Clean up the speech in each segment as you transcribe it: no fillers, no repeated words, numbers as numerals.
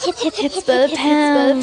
Hits by the pound.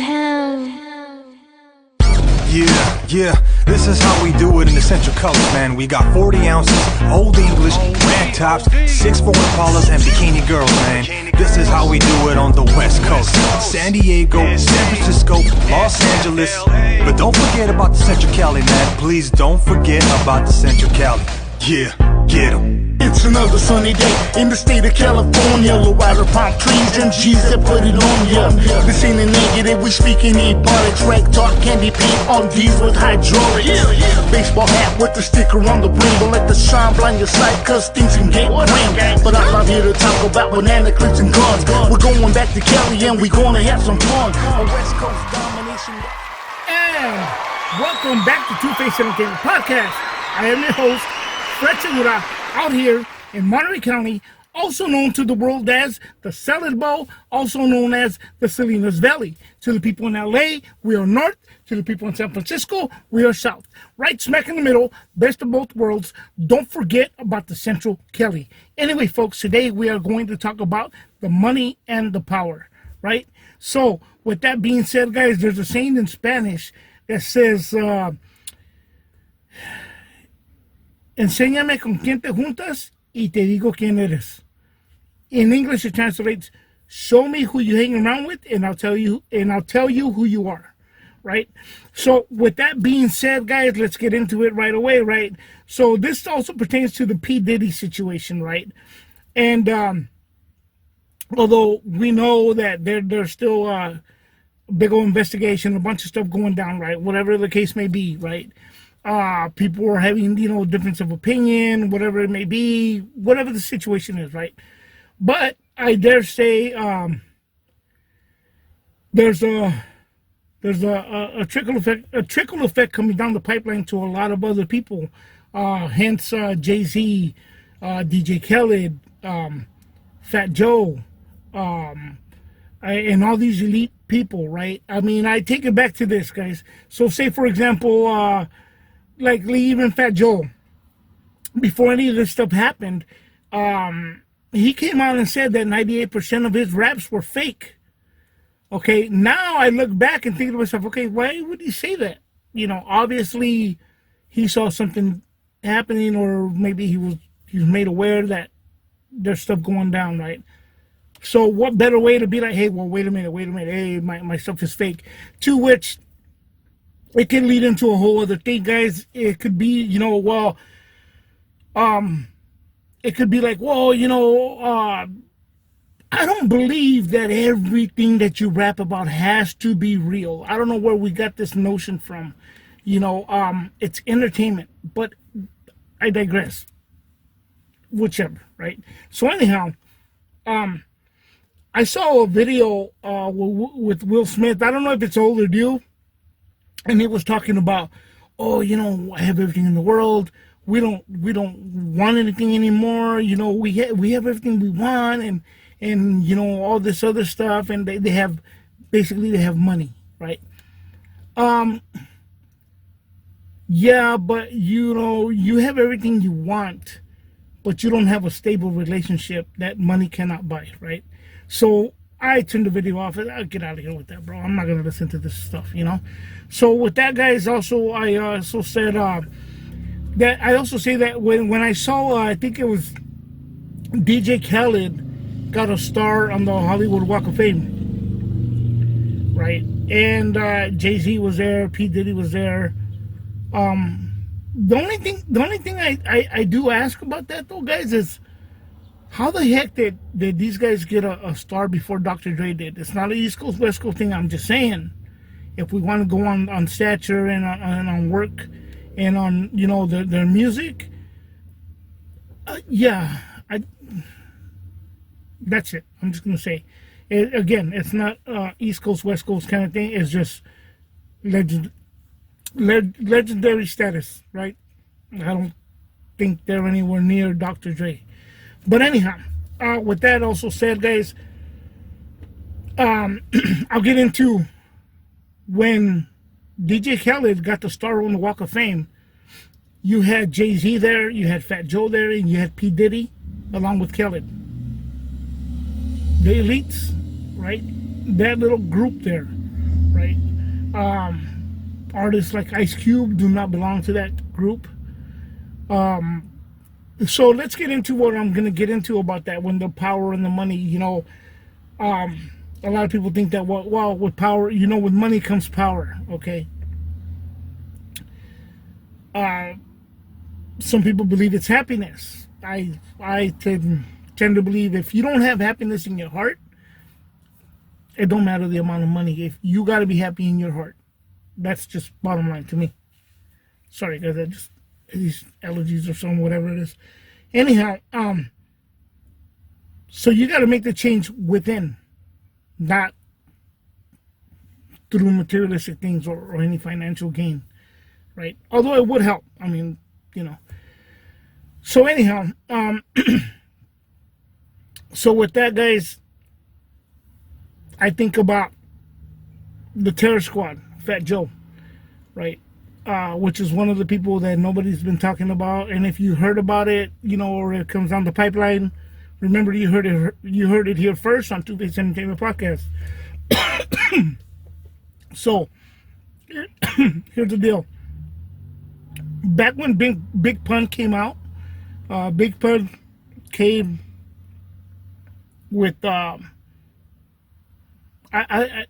Yeah, this is how we do it in the Central Colors, man. We got 40 ounces, Old English, rag tops, 6'4" Impalas, and bikini girls, man. This is how we do it on the West Coast. San Diego, San Francisco, Los Angeles. But don't forget about the Central Cali, man. Please don't forget about the Central Cali. Yeah, get 'em. It's another sunny day in the state of California. Low rider palm trees and G's that put it on ya. This ain't a negative, we speaking ebonics. Rank talk, candy paint on D's with hydraulics. Baseball hat with the sticker on the brim. Don't let the sun blind your sight, cause things can get grim. But I'm not here to talk about banana clips and guns. We're going back to Cali and we're gonna have some fun. A West Coast domination. And welcome back to Two-Face Entertainment Podcast. I am your host, Fred Segura, out here in Monterey County, also known to the world as the Salad Bowl, also known as the Salinas Valley. To the people in LA, we are north. To the people in San Francisco, we are south. Right smack in the middle, best of both worlds. Don't forget about the Central Cali. Anyway, folks, today we are going to talk about the money and the power, right? So, with that being said, guys, there's a saying in Spanish that says, enséñame con quién te juntas y te digo quién eres. In English, it translates, show me who you hang around with and I'll tell you who you are, right? So with that being said, guys, let's get into it right away, right? So this also pertains to the P. Diddy situation, right? And although we know that there's still a big old investigation, a bunch of stuff going down, right? Whatever the case may be, right? People are having, difference of opinion, whatever it may be, whatever the situation is, right? But I dare say there's a trickle effect coming down the pipeline to a lot of other people. Hence Jay-Z, DJ Khaled, Fat Joe, and all these elite people, right? I mean, I take it back to this, guys. So say, for example, like even Fat Joe, before any of this stuff happened, he came out and said that 98% of his raps were fake. Okay, now I look back and think to myself, okay, why would he say that? Obviously he saw something happening, or maybe he was made aware that there's stuff going down, right? So what better way to be like, hey, well, wait a minute, hey, my stuff is fake, to which it can lead into a whole other thing, guys. It could be, it could be like, well, I don't believe that everything that you rap about has to be real. I don't know where we got this notion from. It's entertainment, but I digress. Whichever, right? So anyhow, I saw a video with Will Smith. I don't know if it's old or new. And he was talking about, I have everything in the world. We don't want anything anymore. We have everything we want, and all this other stuff. And they have money, right? Yeah, but you have everything you want, but you don't have a stable relationship that money cannot buy, right? So I turned the video off. I'll get out of here with that, bro. I'm not going to listen to this stuff, So with that, guys, also, I also said that I also say that when I saw, I think it was DJ Khaled got a star on the Hollywood Walk of Fame, right? And Jay-Z was there, P. Diddy was there. The only thing I do ask about that, though, guys, is how the heck did these guys get a star before Dr. Dre did? It's not an East Coast, West Coast thing. I'm just saying, if we want to go on stature and on work and on, their music, that's it. I'm just going to say. Again, it's not East Coast, West Coast kind of thing. It's just legendary status, right? I don't think they're anywhere near Dr. Dre. But anyhow, with that also said, guys, I'll get into when DJ Khaled got the star on the Walk of Fame. You had Jay-Z there, you had Fat Joe there, and you had P. Diddy along with Khaled. The elites, right? that little group there, right? Artists like Ice Cube do not belong to that group. So let's get into what I'm going to get into about that. When the power and the money, you know, a lot of people think that, well, with power, you know, with money comes power, okay? Some people believe it's happiness. I tend to believe if you don't have happiness in your heart, it don't matter the amount of money. If you got to be happy in your heart, that's just bottom line to me. Sorry, guys, I just these allergies or something, whatever it is. Anyhow, so you got to make the change within, not through materialistic things or any financial gain, right? Although it would help. I mean, you know. So anyhow, so with that, guys, I think about the Terror Squad, Fat Joe, right? Which is one of the people that nobody's been talking about. And if you heard about it, you know, or it comes down the pipeline, remember you heard it here first on Two-Face Entertainment Podcast. So here's the deal. Back when Big Pun came out, Big Pun came with I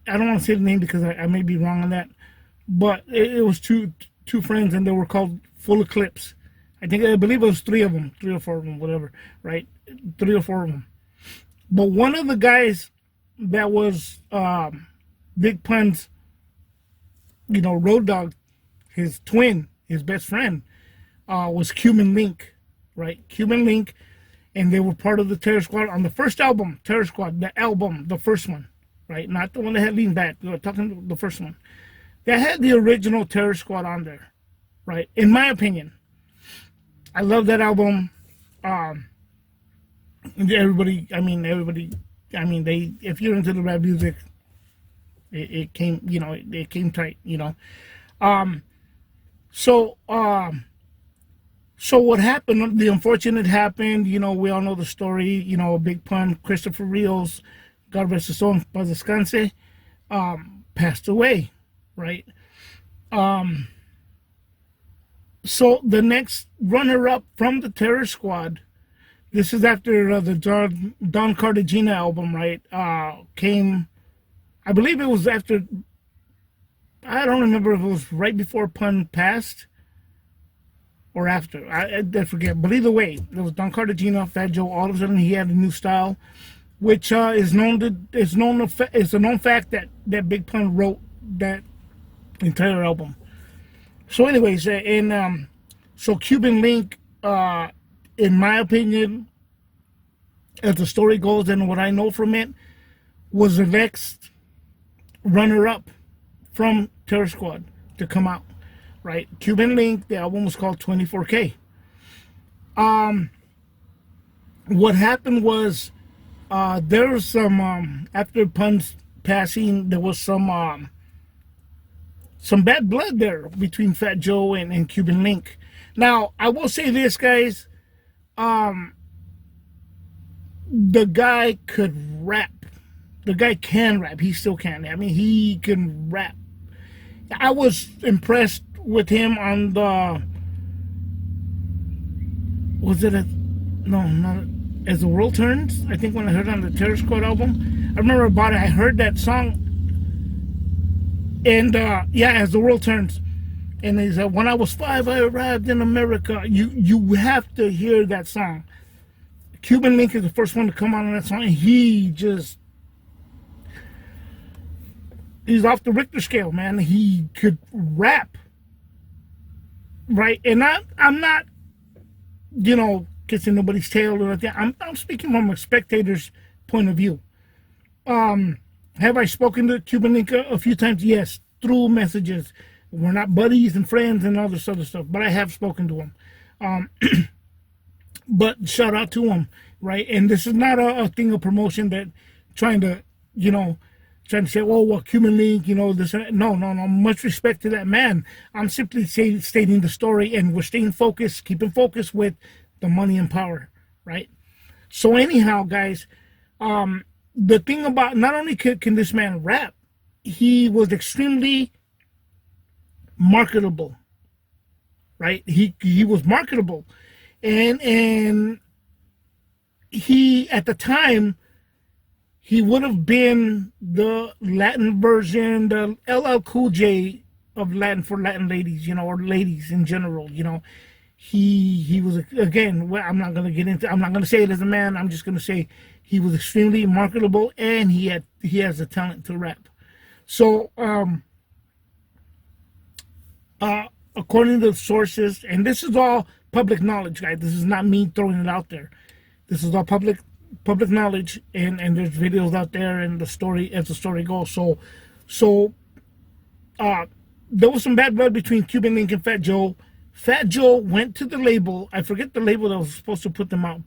don't want to say the name because I may be wrong on that, but it was two friends, and they were called Full Eclipse. I believe it was three or four of them, whatever, right? 3 or 4 of them. But one of the guys that was Big Pun's, you know, road dog, his twin, his best friend, was Cuban Link, right? Cuban Link, and they were part of the Terror Squad on the first album, Terror Squad, the first one, right? Not the one that had Lean Back. We were talking about the first one. That had the original Terror Squad on there, right? In my opinion, I love that album. Everybody, if you're into the rap music, it came, you know, it came tight, you know. So what happened, the unfortunate happened, you know, we all know the story, you know, Big Pun, Christopher Rios, God rest his soul, paz descanse, passed away, right? So the next runner-up from the Terror Squad, this is after the Don Cartagena album, right, came, I believe it was after, I don't remember if it was right before Pun passed or after. I forget. But either way, there was Don Cartagena, Fat Joe. All of a sudden, he had a new style, which is a known fact that Big Pun wrote that entire album. So, anyways, so Cuban Link, in my opinion, as the story goes and what I know from it, was the next runner-up from Terror Squad to come out, right? Cuban Link, the album was called 24K. What happened was, there was some, after Pun's passing, there was some bad blood there between Fat Joe and Cuban Link. Now, I will say this, guys, the guy could rap. The guy can rap. He still can. I mean, he can rap. I was impressed with him on the, was it not As the World Turns? I think when I heard it on the Terror Squad album, I remember about it. I heard that song, and yeah, As the World Turns. And he said, when I was 5, I arrived in America. You have to hear that song. Cuban Link is the first one to come out on that song, and he's off the Richter scale, man. He could rap, right? And I'm not, you know, kissing nobody's tail or anything. I'm speaking from a spectator's point of view. Have I spoken to Cuban Link a few times? Yes, through messages. We're not buddies and friends and all this other stuff, but I have spoken to him. But shout out to him, right? And this is not a thing of promotion that trying to say, oh, well, Cuban Link, you know, this. No. Much respect to that man. I'm simply stating the story, and we're staying focused, keeping focused with the money and power, right? So anyhow, guys, the thing about, not only can this man rap, he was extremely marketable, right? He was marketable, and he, at the time, he would have been the Latin version, the LL Cool J of Latin, for Latin ladies, you know, or ladies in general, you know. He was, again, well, I'm not gonna say it as a man. I'm just gonna say he was extremely marketable, and he has the talent to rap. So, according to sources, and this is all public knowledge, guys. This is not me throwing it out there. This is all public knowledge, and there's videos out there, and the story, as the story goes. So there was some bad blood between Cuban Link and Fat Joe. Fat Joe went to the label. I forget the label that was supposed to put them out.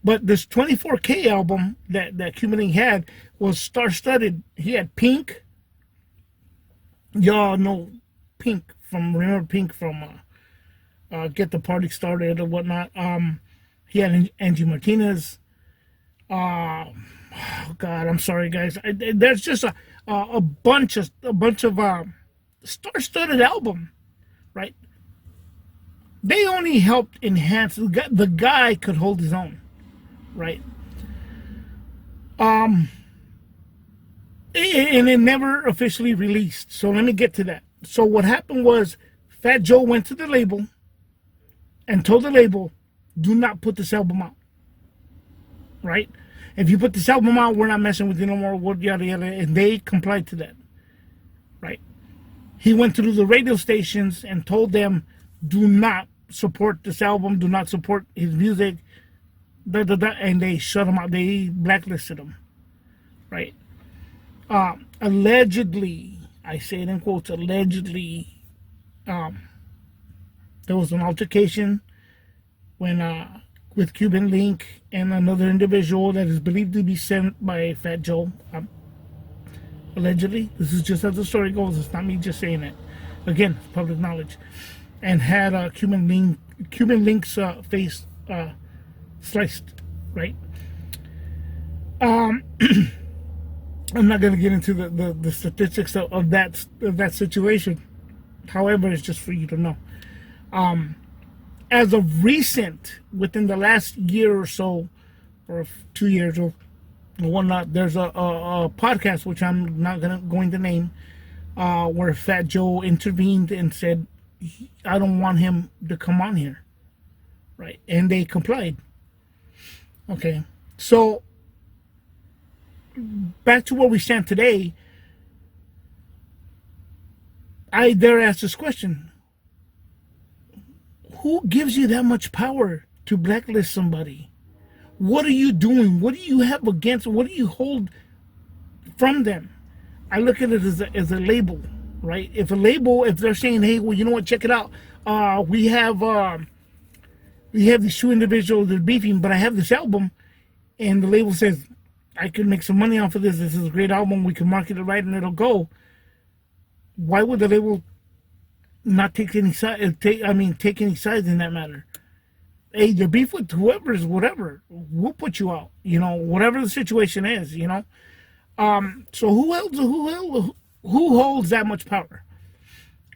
But this 24K album that Cuban Link had was star-studded. He had Pink. Y'all know Pink remember Pink from Get the Party Started or whatnot. He had Angie Martinez. Oh God, I'm sorry, guys. There's just a bunch of star-studded album, right? They only helped enhance. The guy could hold his own, right? And it never officially released. So let me get to that. So what happened was, Fat Joe went to the label and told the label, do not put this album out, right? If you put this album out, we're not messing with you no more, yada, yada. And they complied to that, right? He went to the radio stations and told them, do not support this album, do not support his music, and they shut him out. They blacklisted him, right? Allegedly, I say it in quotes, allegedly, there was an altercation with Cuban Link and another individual that is believed to be sent by Fat Joe. Allegedly, this is just as the story goes. It's not me just saying it. Again, it's public knowledge. And had Cuban Link's face sliced, right? I'm not going to get into the statistics of that situation. However, it's just for you to know. As of recent, within the last year or so, or 2 years or whatnot, there's a podcast which I'm not going to name, where Fat Joe intervened and said, I don't want him to come on here, right? And they complied. Okay, so back to where we stand today, I dare ask this question: who gives you that much power to blacklist somebody? What are you doing? What do you have against? What do you hold from them? I look at it as a label. Right? If they're saying, hey, well, you know what, check it out. We have these two individuals that are beefing, but I have this album, and the label says, I can make some money off of this. This is a great album. We can market it right, and it'll go. Why would the label not take any side? Take any sides in that matter? Hey, your beef with whoever is whatever. We'll put you out. You know, whatever the situation is. You know. So who holds that much power,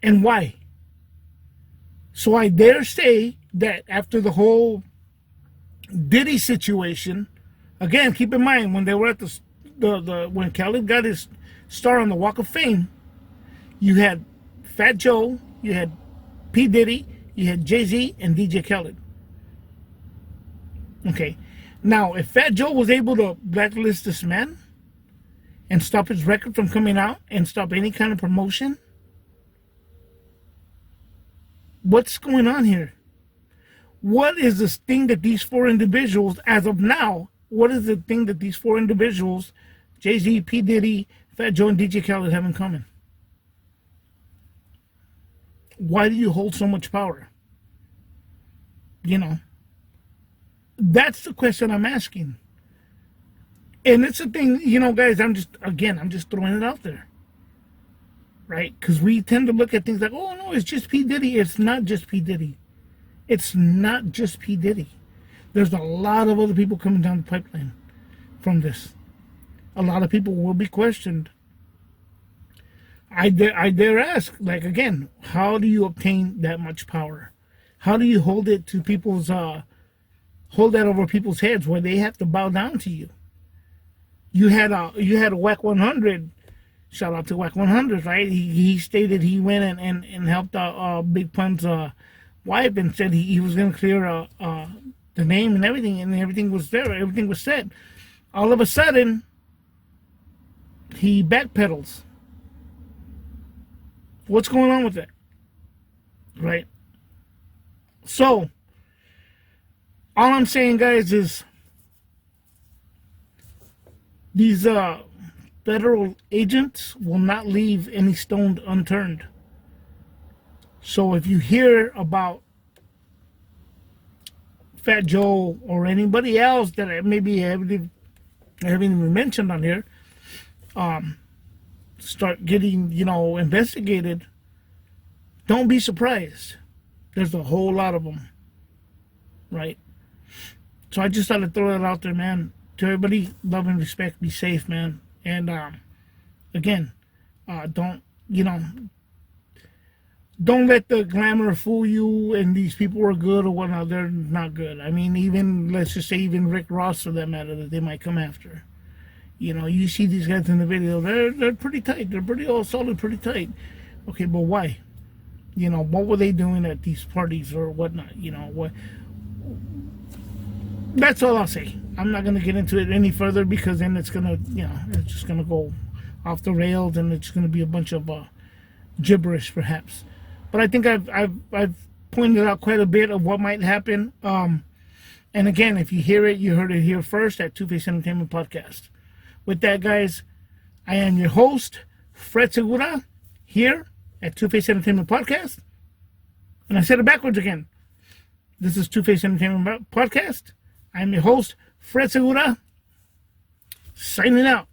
and why? So I dare say that after the whole Diddy situation, again, keep in mind when they were at when Khaled got his star on the Walk of Fame, you had Fat Joe, you had P. Diddy, you had Jay-Z, and DJ Khaled. Okay, now if Fat Joe was able to blacklist this man and stop his record from coming out and stop any kind of promotion, what's going on here? What is this thing that these four individuals, as of now, what is the thing that these four individuals, Jay-Z, P. Diddy, Fat Joe, and DJ Khaled, have in common? Why do you hold so much power? You know, that's the question I'm asking. And it's a thing, you know, guys, I'm just throwing it out there. Right? Because we tend to look at things like, oh, no, it's just P. Diddy. It's not just P. Diddy. It's not just P. Diddy. There's a lot of other people coming down the pipeline from this. a lot of people will be questioned. I dare ask, like, again, how do you obtain that much power? How do you hold it to people's, hold that over people's heads where they have to bow down to you? You had a WAC 100, shout out to WAC 100, right? He stated he went and helped Big Pun's wife and said he was going to clear the name and everything was there, everything was set. All of a sudden, he backpedals. What's going on with that? Right? So, all I'm saying, guys, is these federal agents will not leave any stone unturned. So if you hear about Fat Joe or anybody else that maybe I haven't even mentioned on here, start getting, investigated, don't be surprised. There's a whole lot of them, right? So I just thought to throw that out there, man. To everybody, love and respect, be safe, man. And again, don't let the glamour fool you and these people are good or whatnot. They're not good. I mean, even, let's just say, even Rick Ross, for that matter, that they might come after. You see these guys in the video, they're pretty tight. They're pretty all solid, pretty tight. Okay, but why? What were they doing at these parties or whatnot? What? That's all I'll say. I'm not going to get into it any further because then it's going to, it's just going to go off the rails and it's going to be a bunch of gibberish, perhaps. But I think I've pointed out quite a bit of what might happen. And again, if you hear it, you heard it here first at Two Face Entertainment Podcast. With that, guys, I am your host, Fred Segura, here at Two Face Entertainment Podcast. And I said it backwards again. This is Two Face Entertainment Podcast. I'm your host, Fred Segura, signing out.